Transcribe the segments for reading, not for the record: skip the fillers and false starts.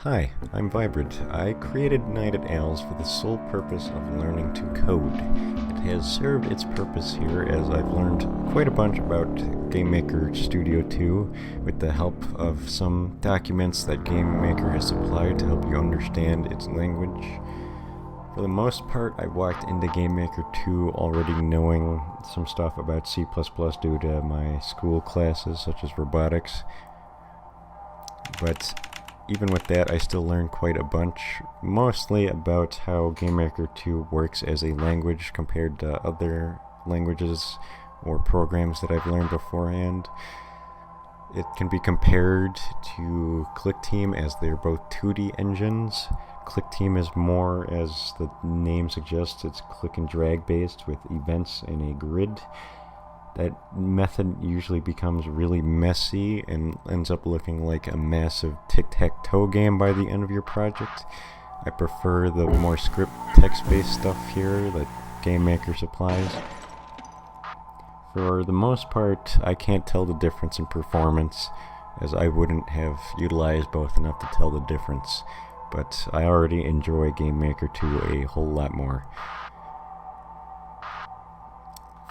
Hi, I'm Vibrant. I created Night at Owls for the sole purpose of learning to code. It has served its purpose here as I've learned quite a bunch about GameMaker Studio 2 with the help of some documents that GameMaker has supplied to help you understand its language. For the most part, I walked into GameMaker 2 already knowing some stuff about C++ due to my school classes such as robotics, but even with that, I still learned quite a bunch, mostly about how GameMaker 2 works as a language compared to other languages or programs that I've learned beforehand. It can be compared to ClickTeam as they're both 2D engines. ClickTeam is more, as the name suggests, it's click and drag based with events in a grid. That method usually becomes really messy and ends up looking like a massive tic-tac-toe game by the end of your project. I prefer the more script text-based stuff here that GameMaker supplies. For the most part, I can't tell the difference in performance, as I wouldn't have utilized both enough to tell the difference, but I already enjoy GameMaker 2 a whole lot more.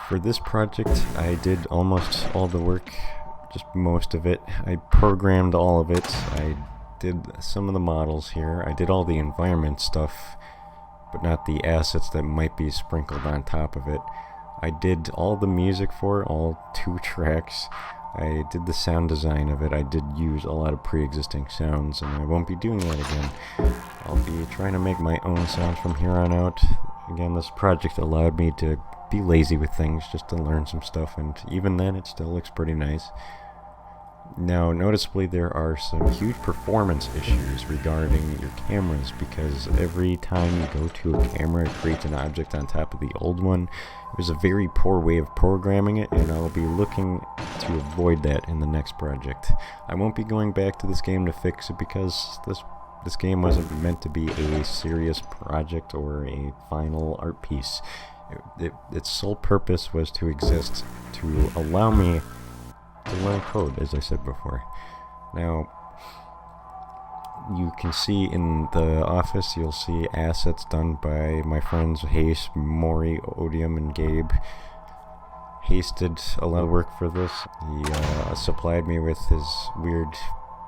For this project, I did almost all the work, just most of it. I programmed all of it. I did some of the models here. I did all the environment stuff, but not the assets that might be sprinkled on top of it. I did all the music for it, all 2 tracks. I did the sound design of it. I did use a lot of pre-existing sounds, and I won't be doing that again. I'll be trying to make my own sounds from here on out. Again, this project allowed me to be lazy with things just to learn some stuff, and even then it still looks pretty nice. Now, noticeably there are some huge performance issues regarding your cameras, because every time you go to a camera it creates an object on top of the old one. It was a very poor way of programming it, and I'll be looking to avoid that in the next project. I won't be going back to this game to fix it, because this game wasn't meant to be a serious project or a final art piece. Its sole purpose was to exist to allow me to learn code, as I said before. Now, you can see in the office, you'll see assets done by my friends Hayes, Maury, Odium, and Gabe. Hayes did a lot of work for this. He supplied me with his weird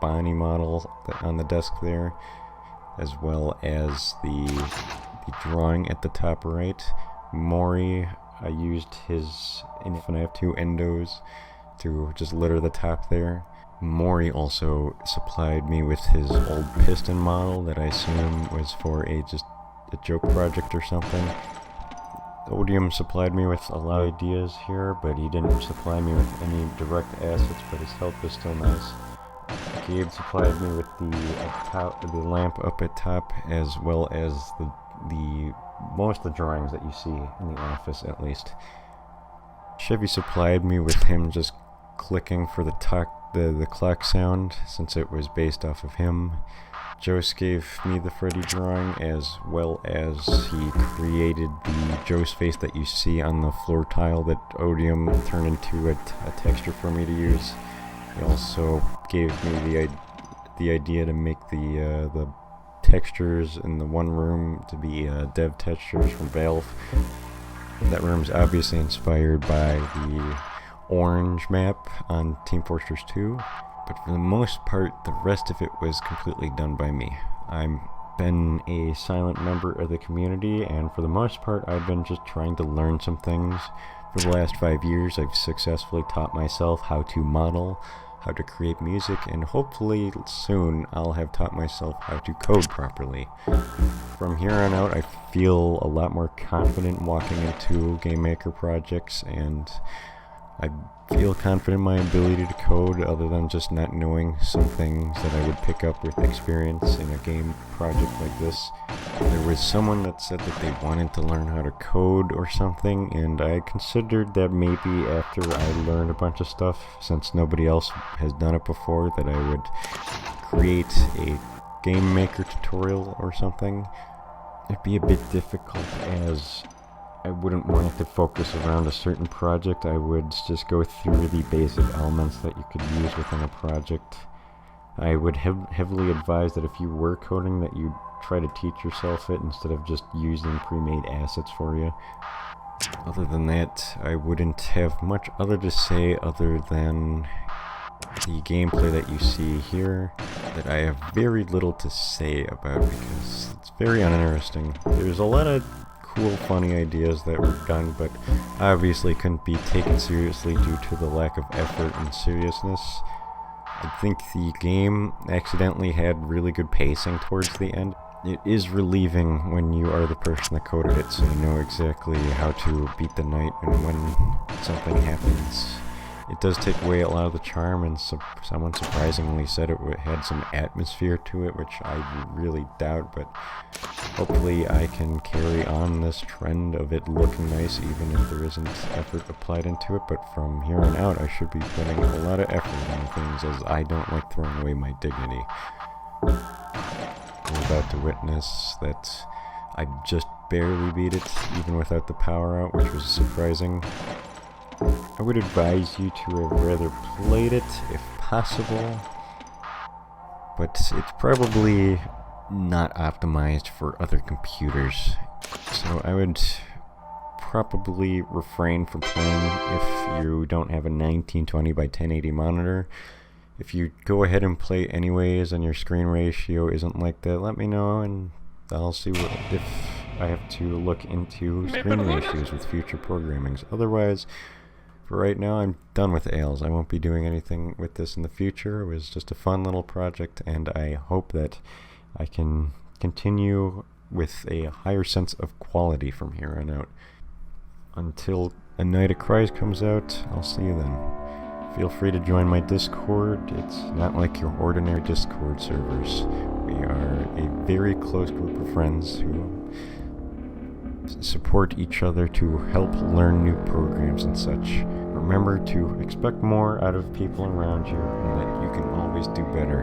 Bonnie model on the desk there, as well as the drawing at the top right. Maury, I used his Infinite 2 endos to just litter the top there. Maury also supplied me with his old piston model that I assume was for just a joke project or something. Odium supplied me with a lot of ideas here, but he didn't supply me with any direct assets, but his help is still nice. Gabe supplied me with the lamp up at top, as well as the most of the drawings that you see in the office, at least. Chevy supplied me with him just clicking for the clock sound, since it was based off of him. Jose gave me the Freddy drawing, as well as he created the Joe's face that you see on the floor tile that Odium turned into a texture for me to use. He also gave me the idea to make the textures in the one room to be dev textures from Valve. That room's obviously inspired by the orange map on Team Fortress 2, but for the most part, the rest of it was completely done by me. I've been a silent member of the community, and for the most part, I've been just trying to learn some things. For the last 5 years, I've successfully taught myself how to model, how to create music, and hopefully soon I'll have taught myself how to code properly. From here on out, I feel a lot more confident walking into GameMaker projects, and I feel confident in my ability to code, other than just not knowing some things that I would pick up with experience in a game project like this. There was someone that said that they wanted to learn how to code or something, and I considered that maybe after I learned a bunch of stuff, since nobody else has done it before, that I would create a GameMaker tutorial or something. It'd be a bit difficult, as I wouldn't want it to focus around a certain project. I would just go through the basic elements that you could use within a project. I would heavily advise that if you were coding that you try to teach yourself it instead of just using pre-made assets for you. Other than that, I wouldn't have much other to say other than the gameplay that you see here that I have very little to say about because it's very uninteresting. There's a lot of cool, funny ideas that were done, but obviously couldn't be taken seriously due to the lack of effort and seriousness. I think the game accidentally had really good pacing towards the end. It is relieving when you are the person that coded it, so you know exactly how to beat the night and when something happens. It does take away a lot of the charm, and someone surprisingly said it had some atmosphere to it, which I really doubt, but hopefully I can carry on this trend of it looking nice even if there isn't effort applied into it, but from here on out I should be putting a lot of effort into things as I don't like throwing away my dignity. We're about to witness that I just barely beat it, even without the power out, which was surprising. I would advise you to have rather played it, if possible, but it's probably not optimized for other computers, so I would probably refrain from playing if you don't have a 1920 by 1080 monitor. If you go ahead and play anyways and your screen ratio isn't like that, let me know and I'll see if I have to look into screen ratios with future programmings. Otherwise, for right now, I'm done with Ales. I won't be doing anything with this in the future. It was just a fun little project, and I hope that I can continue with a higher sense of quality from here on out. Until A Night of Cries comes out, I'll see you then. Feel free to join my Discord. It's not like your ordinary Discord servers. We are a very close group of friends who support each other to help learn new programs and such. Remember to expect more out of people around you and that you can always do better.